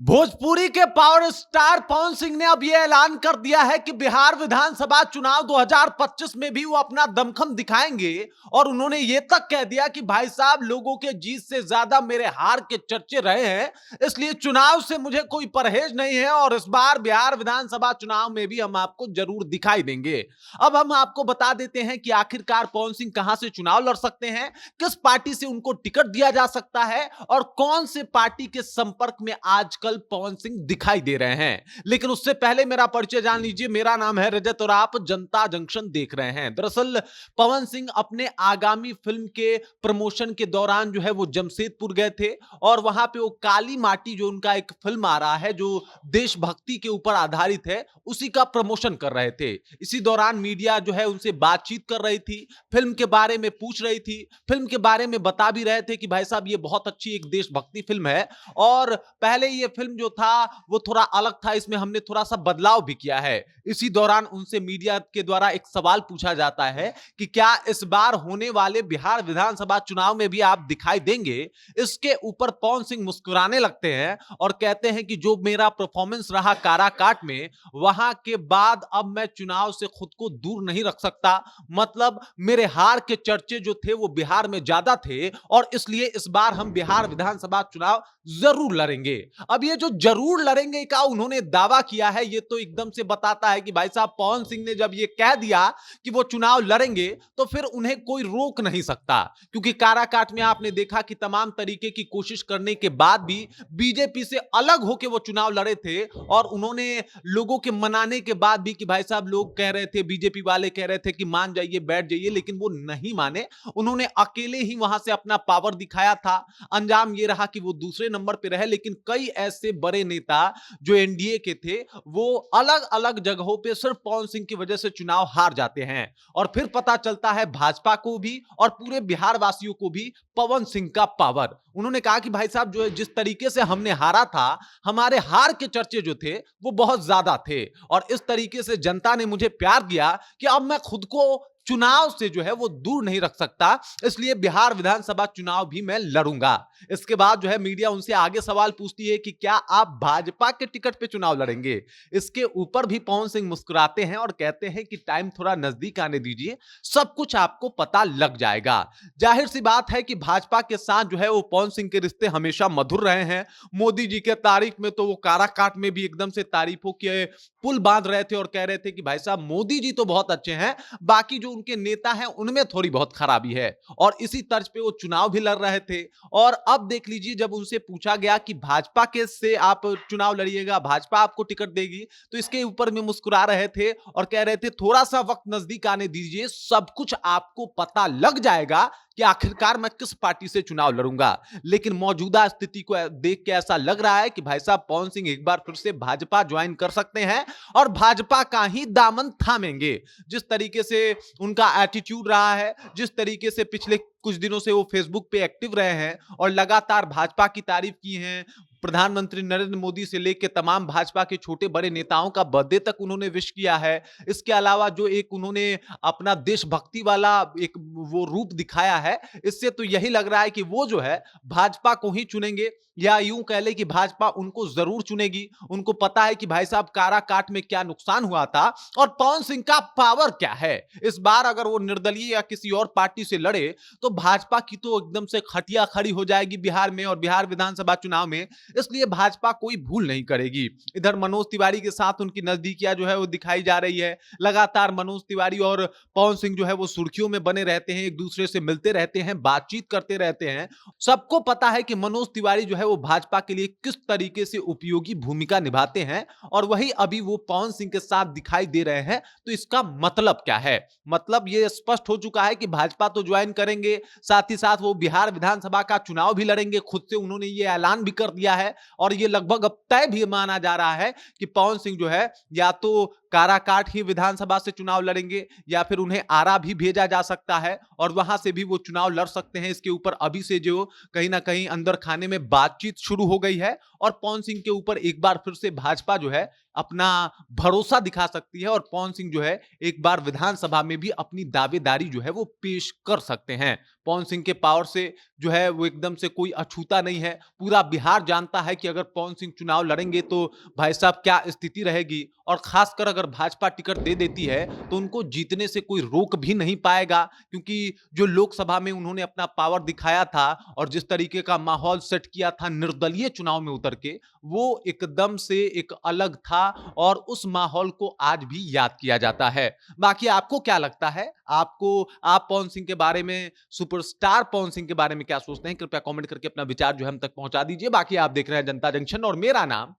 भोजपुरी के power star Pawan Singh ने अब यह ऐलान कर दिया है कि बिहार विधानसभा चुनाव 2025 में भी वो अपना दमखम दिखाएंगे। और उन्होंने यह तक कह दिया कि भाई साहब, लोगों के जीत से ज्यादा मेरे हार के चर्चे रहे हैं, इसलिए चुनाव से मुझे कोई परहेज नहीं है और इस बार बिहार विधानसभा चुनाव में भी हम आपको जरूर दिखाई देंगे। अब हम आपको बता देते हैं कि आखिरकार पवन सिंह कहां से चुनाव लड़ सकते हैं, किस पार्टी से उनको टिकट दिया जा सकता है और कौन से पार्टी के संपर्क में आजकल पवन सिंह दिखाई दे रहे हैं। लेकिन उससे पहले मेरा परिचय जान लीजिए। मेरा नाम है रजत और आप जनता जंक्शन देख रहे हैं। दरअसल पवन सिंह अपने आगामी फिल्म के प्रमोशन के दौरान जो है वो जमशेदपुर गए थे और वहां पे वो काली माटी, जो उनका एक फिल्म आ रहा है जो देशभक्ति के ऊपर आधारित है, उसी का प्रमोशन कर रहे थे। इसी दौरान मीडिया जो है उनसे बातचीत कर रही थी, फिल्म के बारे में पूछ रही थी, फिल्म के बारे में बता भी रहे थे कि भाई साहब ये बहुत अच्छी एक देशभक्ति फिल्म है और पहले ये फिल्म जो था वो थोड़ा अलग था, इसमें हमने थोड़ा सा बदलाव भी किया है। इसी दौरान उनसे मीडिया के द्वारा एक सवाल पूछा जाता है कि क्या इस बार होने वाले बिहार विधानसभा चुनाव में भी आप दिखाई देंगे। इसके ऊपर पवन सिंह मुस्कुराने लगते हैं और कहते हैं कि जो मेरा परफॉर्मेंस रहा काराकाट में, वहां के बाद अब मैं चुनाव से खुद को दूर नहीं रख सकता। मतलब मेरे हार के चर्चे जो थे वो बिहार में ज्यादा थे और इसलिए इस बार हम बिहार विधानसभा चुनाव जरूर लड़ेंगे। अब ये जो जरूर लड़ेंगे का उन्होंने दावा किया है, ये तो एकदम से बताता है कि भाई साहब पवन सिंह ने जब ये कह दिया कि वो चुनाव लड़ेंगे तो फिर उन्हें कोई रोक नहीं सकता। क्योंकि काराकाट में आपने देखा कि तमाम तरीके की कोशिश करने के बाद भी बीजेपी से अलग होकर वो चुनाव लड़े थे और उन्होंने लोगों के मनाने के बाद भी कि भाई साहब, लोग कह रहे थे, बीजेपी वाले कह रहे थे कि मान जाइए, बैठ जाइए, लेकिन वो नहीं माने। उन्होंने अकेले ही वहां से अपना पावर दिखाया था। अंजाम ये रहा कि वो दूसरे नंबर पे रहे, लेकिन कई ऐसे बड़े नेता जो एनडीए के थे वो अलग अलग जगहों पे सिर्फ पवन सिंह की वजह से चुनाव हार जाते हैं। और फिर पता चलता है भाजपा को भी और पूरे बिहार वासियों को भी पवन सिंह का पावर। उन्होंने कहा कि भाई साहब, जो है जिस तरीके से हमने हारा था, हमारे हार के चर्चे जो थे वो बहुत ज्यादा थे और इस तरीके से जनता ने मुझे प्यार दिया कि अब मैं खुद को चुनाव से जो है वो दूर नहीं रख सकता, इसलिए बिहार विधानसभा चुनाव भी मैं लड़ूंगा। इसके बाद जो है मीडिया उनसे आगे सवाल पूछती है कि क्या आप भाजपा के टिकट पे चुनाव लड़ेंगे। इसके ऊपर भी पवन सिंह मुस्कुराते हैं और कहते हैं कि टाइम थोड़ा नजदीक आने दीजिए, सब कुछ आपको पता लग जाएगा। जाहिर सी बात है कि भाजपा के साथ जो है वो पवन सिंह के रिश्ते हमेशा मधुर रहे हैं। मोदी जी के तारीफ में तो वो काराकाट में भी एकदम से तारीफों के पुल बांध रहे थे और कह रहे थे कि भाई साहब, मोदी जी तो बहुत अच्छे हैं, बाकी जो उनके नेता हैं उनमें थोड़ी बहुत खराबी है। और इसी तर्ज पे वो चुनाव भी लड़ रहे थे। और अब देख लीजिए, जब उनसे पूछा गया कि भाजपा के से आप चुनाव लड़िएगा, भाजपा आपको टिकट देगी, तो इसके ऊपर में मुस्कुरा रहे थे और कह रहे थे थोड़ा सा वक्त नजदीक आने दीजिए, सब कुछ आपको पता लग जाएगा कि आखिरकार मैं किस पार्टी से चुनाव लड़ूंगा। लेकिन मौजूदा स्थिति को देख के ऐसा लग रहा है कि भाई साहब पवन सिंह एक बार फिर से भाजपा ज्वाइन कर सकते हैं और भाजपा का ही दामन थामेंगे। जिस तरीके से उनका एटीट्यूड रहा है, जिस तरीके से पिछले कुछ दिनों से वो फेसबुक पे एक्टिव रहे हैं और लगातार भाजपा की तारीफ की है, प्रधानमंत्री नरेंद्र मोदी से लेकर तमाम भाजपा के छोटे बड़े नेताओं का बर्थडे तक उन्होंने विश किया है। इसके अलावा जो एक उन्होंने अपना देशभक्ति वाला एक वो रूप दिखाया है, इससे तो यही लग रहा है कि वो जो है भाजपा को ही चुनेंगे, या यूं कह ले कि भाजपा उनको जरूर चुनेगी। उनको पता है कि भाई साहब काराकाट में क्या नुकसान हुआ था और पवन सिंह का पावर क्या है। इस बार अगर वो निर्दलीय या किसी और पार्टी से लड़े तो भाजपा की तो एकदम से खटिया खड़ी हो जाएगी बिहार में और बिहार विधानसभा चुनाव में, इसलिए भाजपा कोई भूल नहीं करेगी। इधर मनोज तिवारी के साथ उनकी नजदीकियां जो है वो दिखाई जा रही है। लगातार मनोज तिवारी और पवन सिंह जो है वो सुर्खियों में बने रहते हैं, एक दूसरे से मिलते रहते हैं, बातचीत करते रहते हैं। सबको पता है कि मनोज तिवारी जो है वो भाजपा के लिए किस तरीके से उपयोगी भूमिका निभाते हैं और वही अभी वो पवन सिंह के साथ दिखाई दे रहे हैं। तो इसका मतलब क्या है? मतलब ये स्पष्ट हो चुका है कि भाजपा तो ज्वाइन करेंगे, साथ ही साथ वो बिहार विधानसभा का चुनाव भी लड़ेंगे। खुद से उन्होंने ये ऐलान भी कर दिया है और ये लगभग अब तय भी माना जा रहा है कि पवन सिंह जो है या तो काराकाट ही विधानसभा से चुनाव लड़ेंगे या फिर उन्हें आरा भी भेजा जा सकता है और वहां से भी वो चुनाव लड़ सकते हैं। इसके ऊपर अभी से जो कहीं ना कहीं अंदर खाने में बातचीत शुरू हो गई है और पवन सिंह के ऊपर एक बार फिर से भाजपा जो है अपना भरोसा दिखा सकती है और पवन सिंह जो है एक बार विधानसभा में भी अपनी दावेदारी जो है वो पेश कर सकते हैं। पवन सिंह के पावर से जो है वो एकदम से कोई अछूता नहीं है। पूरा बिहार जानता है कि अगर पवन सिंह चुनाव लड़ेंगे तो भाई साहब क्या स्थिति रहेगी और खासकर अगर भाजपा टिकट दे देती है तो उनको जीतने से कोई रोक भी नहीं पाएगा, क्योंकि जो लोकसभा में उन्होंने अपना पावर दिखाया था और जिस तरीके का माहौल सेट किया था निर्दलीय चुनाव में उतर के, वो एकदम से एक अलग था और उस माहौल को आज भी याद किया जाता है। बाकी आपको क्या लगता है? आप पवन सिंह के बारे में, सुपरस्टार पवन सिंह के बारे में क्या सोचते हैं? कृपया कमेंट करके अपना विचार जो है हम तक पहुंचा दीजिए। बाकी आप देख रहे हैं जनता जंक्शन और मेरा नाम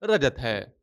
रजत है।